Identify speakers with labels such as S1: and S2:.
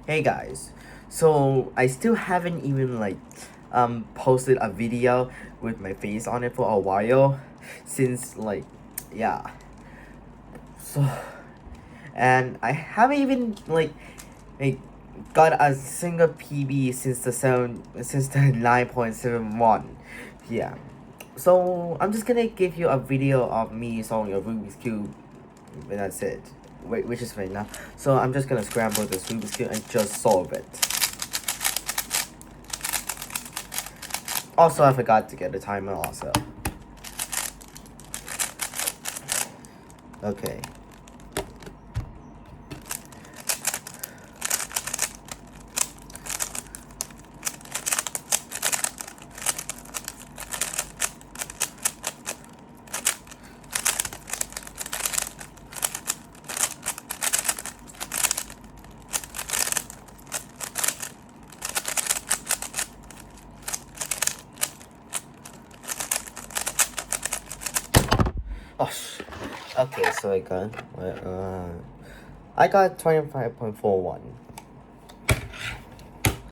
S1: Hey guys, so I still haven't even posted a video with my face on it for a while since yeah. So and I haven't even like got a single PB since the 9.71. Yeah. So I'm just gonna give you a video of me solving a Rubik's Cube, and that's it. Wait, which is right now. So I'm just gonna scramble this Rubik's Cube and just solve it. Also, I forgot to get a timer also. Okay. Oh, okay, so I got 25.41.